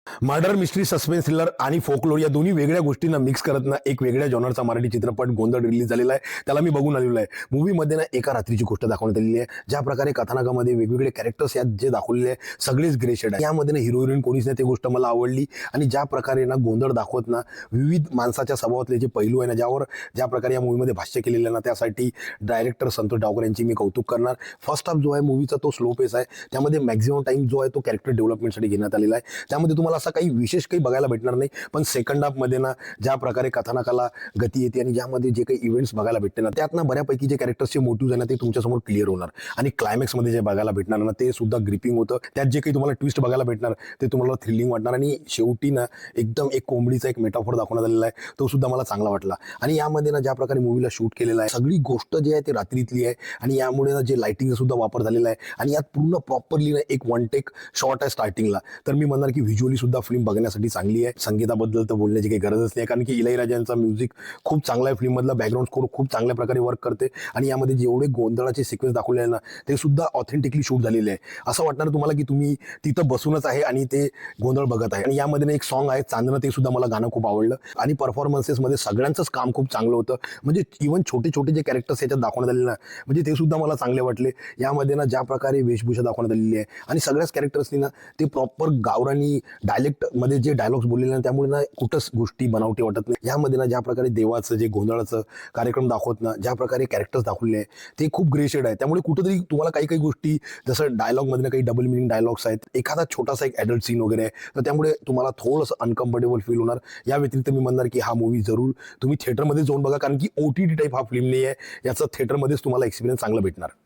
Murder mystery suspense thriller आणि folklore या दोन्ही वेगळ्या गोष्टींना मिक्स करत ना एक वेगळ्या जॉनरचा मराठी चित्रपट गोंधळ रिलीज झालेला आहे. त्याला मी बघून आलेलो आहे. मूवीमध्ये ना एका रात्रीची गोष्ट दाखवण्यात आलेली आहे. ज्या प्रकारे कथानकामध्ये वेगवेगळे कॅरेक्टर्स यात जे दाखवलेले आहे सगळेच ग्रे शेड आहे. यामध्ये ना हिरो हिरोईन कोणीच नाही, ती गोष्ट मला आवडली. आणि ज्या प्रकारे ना गोंधळ दाखवत ना विविध माणसाच्या स्वभावातले जे पैलू आहे ना ज्यावर ज्या प्रकारे या मूवीमध्ये भाष्य केलेलं आहे ना त्यासाठी डायरेक्टर संतोष डावकर यांची मी कौतुक करणार. फर्स्ट हाफ जो आहे मूवीचा तो स्लो पेस आहे. त्यामध्ये मॅक्झिमम टाइम जो आहे तो कॅरेक्टर डेव्हलपमेंटसाठी घेण्यात आलेला आहे. त्यामध्ये तुम्हाला असं काही विशेष काही बघायला भेटणार नाही, पण सेकंड हाफमध्ये ना ज्या प्रकारे कथानकाला गती येते आणि ज्यामध्ये जे काही इव्हेंट्स बघायला भेटते ना त्यात ना बऱ्यापैकी जे कॅरेक्टर्सचे मोटिव्ह आहे ना ते तुमच्यासमोर क्लिअर होणार. आणि क्लायमॅक्समध्ये जे बघायला भेटणार ना ते सुद्धा ग्रिपिंग होतं. त्यात जे काही तुम्हाला ट्विस्ट बघायला भेटणार ते तुम्हाला थ्रिलिंग वाटणार. आणि शेवटी ना एकदम एक कॉमेडीचा एक मेटाफोर दाखवण्यात आलेला आहे, तो सुद्धा मला चांगला वाटला. आणि यामध्ये ना ज्या प्रकारे मूवीला शूट केलेला आहे सगळी गोष्ट जी आहे ती रात्रीतली आहे. आणि यामुळे ना जे लाइटिंगचा सुद्धा वापर झालेला आहे आणि यात पूर्ण प्रॉपरली ना एक वन टेक शॉट आहे स्टार्टिंगला. तर मी म्हणणार की व्हिज्युअली सुद्धा फिल्म बघण्यासाठी चांगली आहे. संगीताबद्दल तर बोलण्याची काही गरजच नाही, कारण की इलाईराजा यांचा म्युझिक खूप चांगला आहे. फिल्ममधला बॅकग्राऊंड स्कोर खूप चांगल्या प्रकारे वर्क करते. आणि यामध्ये जेवढे गोंधळाचे सिक्वेन्स दाखवले आहे ना ते सुद्धा ऑथेंटिकली शूट झालेले आहे. असं वाटणार तुम्हाला की तुम्ही तिथं बसूनच आहे आणि ते गोंधळ बघत आहे. आणि यामध्ये एक सॉन्ग आहे चांदणं, ते सुद्धा मला गाणं खूप आवडलं. आणि परफॉर्मन्सेसमध्ये सगळ्यांचंच काम खूप चांगलं होतं. म्हणजे इव्हन छोटे छोटे जे कॅरेक्टर्स याच्यात दाखवण्यात आले ना म्हणजे ते सुद्धा मला चांगले वाटले. यामध्ये ना ज्या प्रकारे वेशभूषा दाखवण्यात आलेली आहे आणि सगळ्याच कॅरेक्टर्सनी ना ते प्रॉपर गावरानी डायलेक्टमध्ये जे डायलॉग्स बोललेले ना त्यामुळे ना कुठंच गोष्टी बनावटी वाटत नाही. यामध्ये ना ज्या प्रकारे देवाचं जे गोंधळाचं कार्यक्रम दाखवत ना ज्या प्रकारे कॅरेक्टर्स दाखवले आहे ते खूप ग्रे शेड आहे. त्यामुळे कुठंतरी तुम्हाला काही काही गोष्टी जसं डायलॉगमध्ये काही डबल मिनिंग डायलॉग्स आहेत, एखादा छोटासा एक ॲडल्ट सीन वगैरे आहे, तर त्यामुळे तुम्हाला थोडंसं अनकम्फर्टेबल फील होणार. या व्यतिरिक्त मी म्हणणार की हा मूवी जरूर तुम्ही थिएटरमध्ये जाऊन बघा, कारण की OTT टाईप हा फिल्म नाही आहे. याचा थिएटरमध्येच तुम्हाला एक्सपिरियन्स चांगला भेटणार.